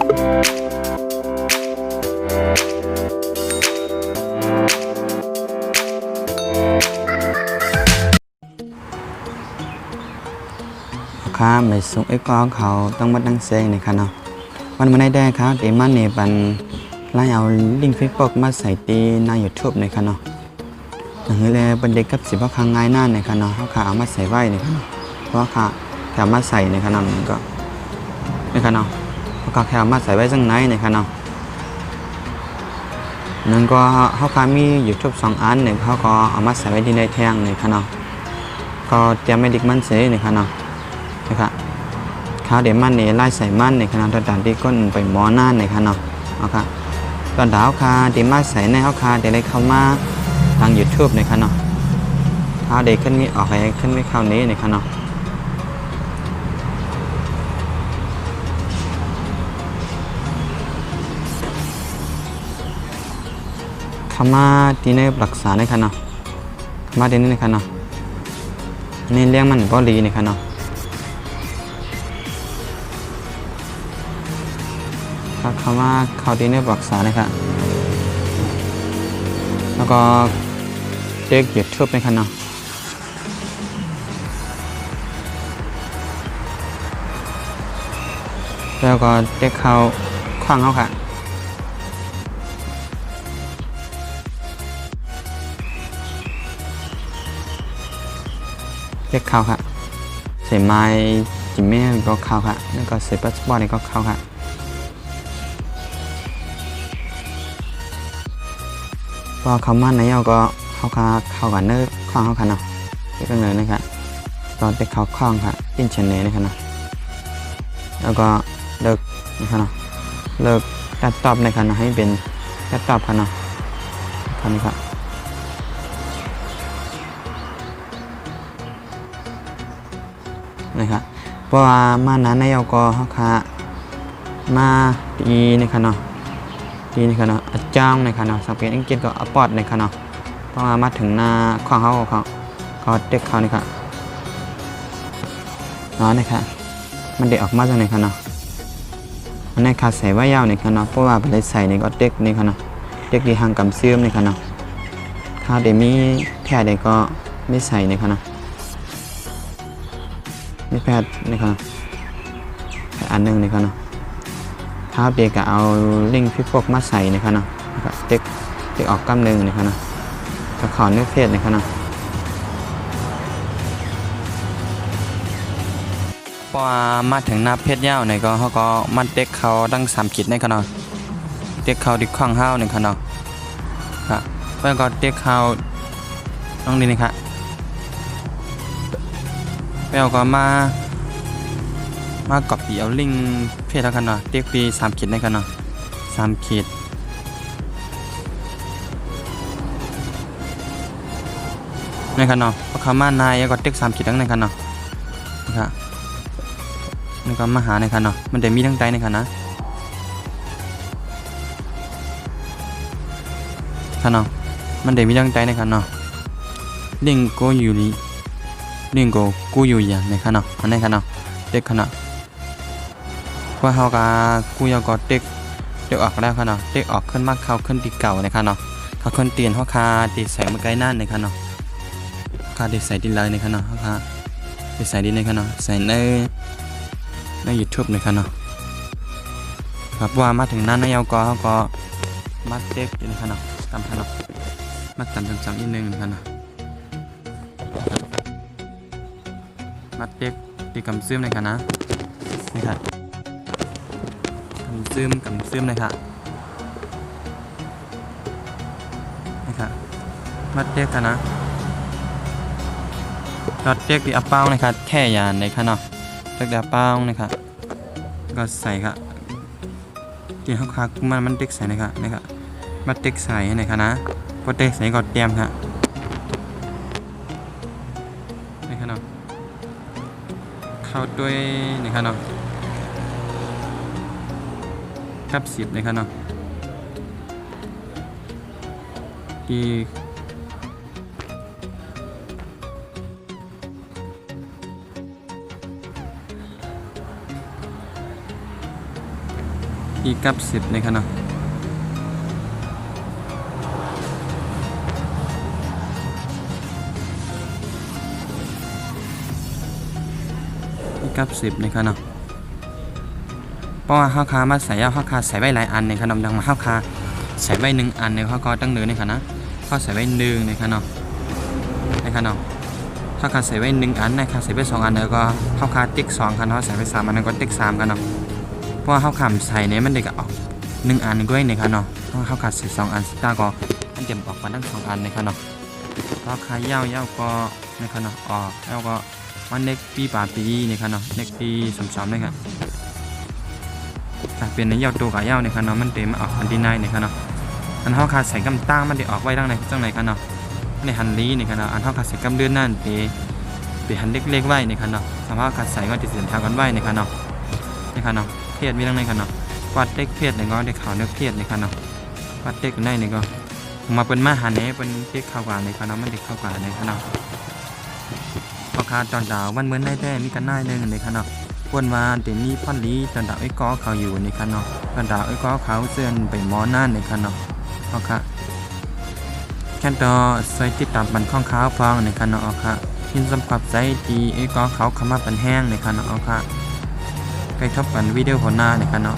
ข้าไม่ส่งไอ้ก้อนเขาต้องมาตั้งเซงในค่ะเนาะวันมาได้ครับเดี๋ยวมันเนี่ยบันไล่เอาลิงก์เฟซบุ๊กมาใส่ตีใน YouTube ในค่ะเนาะอย่างนี้เลยบันเด็กกับสิบว่าครั้งง่ายหน้าในค่ะเนาะเขาขาเอามาใส่ไว้ในค่ะเนาะเพราะขาแค่มาใส่ในค่ะเนาะมันก็ในค่ะเนาะเขาแค่มาใส่ไว้จังไหนในค่ะเนาะนั่นก็เขาขามี YouTube 2 อันเนี่ยเขาก็เอามาใส่ไว้ที่ในแท่งในค่ะเนาะก็เตรียมไม่ดิกมันเสียในค่ะเนาะนะครับข้าวเดี๋ยวมันเนี่ยไล่ใส่มันในขณะตอนที่ก้นไปหมอหน้าในขณะนะครับตอนดาวคาเดี๋ยวมาใส่ในข้าวคาเดี๋ยวได้เข้ามาทาง YouTube ในขณะข้าวเดี๋ยวขึ้นมีออกอะไรขึ้นไม่เข้านี้ในขณะเข้ามาที่ในรักษาในขณะเข้ามาที่นี่ในขณะนี่เลี้ยงมันก็ดีในขณะคำว่าเขาดีในรักษานะครับแล้วก็เด็กหยุดทุบในขณะแล้วก็เด็กเขาคว้างเขาค่ะเด็กเขาค่ะใส่ไม้จิมเม่ก็เขาค่ะแล้วก็ใส่ปัสสาวะนี่ก็เขาค่ะพอเขามันในเอาก็เข้ากันเนื้อคล้องเขาค่ะเนาะเด็กก็เลยนะครับตอนเด็กเขาคล้องค่ะปิ้นเชนเน่นะครับเนาะแล้วก็เลิกนะครับเนาะเลิกตัดตอบในค่ะเนาะให้เป็นตัดตอบค่ะเนาะครับนี่ครับนะครับเพราะว่ามานั้นในเอาก็เขาค่ะมาตีนะครับเนาะดีนี่ค่ะเนาะจ้างในค่ะเนาะสังเกตอังกฤษก็อปอดในค่ะเนาะพอมาถึงหน้าข้างเขาก็เด็กเขานี่ค่ะน้อยนะคะมันเด็กออกมาจากไหนค่ะเนาะมันในขาใส่ไว้ยาวในค่ะเนาะเพราะว่าไปใส่ในก็เด็กในค่ะเนาะเด็กดีห่างกำเสื่อมในค่ะเนาะข้าวเดมีแพทย์เด็กก็ไม่ใส่ในค่ะเนาะไม่แพทย์ในค่ะอันหนึ่งในค่ะเนาะข้าวเด็กก็เอาลิงก์พี่พวกมาใส่นะครับเนาะเด็กออกกล้ามเนื้อนะครับเนาะก็ขอเนื้อเพศนะครับเนาะพอมาถึงหน้าเพศยาวเนี่ยก็เขาก็มันเด็กเขาตั้ง3 ขีดในขนาดเด็กเขาดิข้างห้าวในขนาดครับแล้วก็เด็กเขาต้องดีนะครับแล้วก็มากอบปีเอาลิงเพศแล้วกันเนาะเด็กปี3 ขีดในกันเนาะ3 ขีดในกันเนาะพอเขามานายก็เด็ก3 ขีดทั้งในกันเนาะนะครับนี่ก็มาหาในกันเนาะมันได้มีทั้งใจในกันนะกันเนาะมันได้มีทั้งใจในกันเนาะลิงก็อยู่ลิงก็กูอยู่อย่างในกันเนาะอันในกันเนาะเด็กกันเนาะว่าเขาก็กูยังก็เด็กออกแล้วค่ะเนาะเด็กออกขึ้นมากเขาขึ้นตีเก่าในค่ะเนาะเขาขึ้นเตียนเขาคาตีใส่มาใกล้นั่นในค่ะเนาะคาตีใส่ดินเลยในค่ะเนาะเขาคาตีใส่ดินในค่ะเนาะใส่ใน YouTube ในค่ะเนาะครับว่ามาถึงนั้นนายก็เขาก็มัดเด็กอยู่ในค่ะเนาะตามค่ะเนาะมัดตามจังๆนิดนึงในค่ะเนาะมัดเด็กตีกำซึมในค่ะนะนี่ค่ะกำซึมเลยค่ะนี่ค่ะมัดเด็กกันนะมัดเด็กที่อัปเป้าเลยค่ะแท่ยานในค่ะเนาะเด็กอัปเป้าเลยค่ะก็ใส่ค่ะกินข้าวคามันเด็กใส่เลยค่ะนี่ค่ะมัดเด็กใส่ในค่ะนะพอเด็กใส่ก็เตรียมค่ะนี่ค่ะเนาะเข้าด้วยนี่ค่ะเนาะกับ10เลยครับเนาะที่ อีกกับ10ในครับเนาะอีกกับ10ในครับเนาะเพราะว่าเฮาคามาใส่เฮาคาใส่ไว้หลายอันในขนมดังมาเฮาคาใส่ไว้1อันในเฮาก็ตั้งเนื้อในครับนะเฮาใส่ไว้1ในครับเนาะในครับเนาะเฮาคาใส่ไว้1อันนะครับใส่ไว้2อันแล้วก็เฮาคาติ๊ก2ครับเนาะใส่ไว้3อันแล้วก็ติ๊ก3ครับเนาะเพราะว่าเฮาคาใส่เนี่ยมันได้ก็ออก1อันด้วยในครับเนาะเพราะเฮาคาใส่2อันตาก็มันจะออกมาทั้ง2อันในครับเนาะเฮาคายาวๆก็ในครับเนาะออกแล้วก็มันเน็กปีปาปีในครับเนาะเน็กปี2ๆนะครับถ้าเป็นในยาวตัวกับยาวในครับเนาะมันเต็มออกอันที่9ในครับเนาะอันเฮาคาใส่กำตั้งมันได้ออกไว้ทั้งในจังไหนครับเนาะในหันลีในครับเนาะอันเฮาคาใส่กำเดือนนั่นไปหันเล็กๆไว้ในครับเนาะสภาพคัดใส่ก็จะเสียนทางกันไว้ในครับเนาะในครับเนาะเพศมีทั้งในครับเนาะวัดเด็กเพศในก็ได้ข่าวเนื้อเพศในครับเนาะวัดเด็กในนี่ก็มาเป็นมาหาเนเป็นเด็กเข้ากว่าในครับเนาะมันเด็กเข้ากว่าในครับเนาะพอคาตอนดาวมันเหมือนได้แต่มีกันได้นึงในครับเนาะควรมาเดี๋ยวนี้พ่อนลีตอนดาวไอ้ก้อเขาอยู่ในครับเนาะตอนดาวไอ้ก้อเขาเสื่อนไปหมอนั่นในครับเนาะพอคาแค่ต่อใส่ติดตามบันข้องขาวฟังในครับเนาะค่ะยินสำคับใจดีไอ้ก้อเขาขมาปันแห้งในครับเนาะค่ะใกล้ทบกันวิดีโอหัวหน้าในครับเนาะ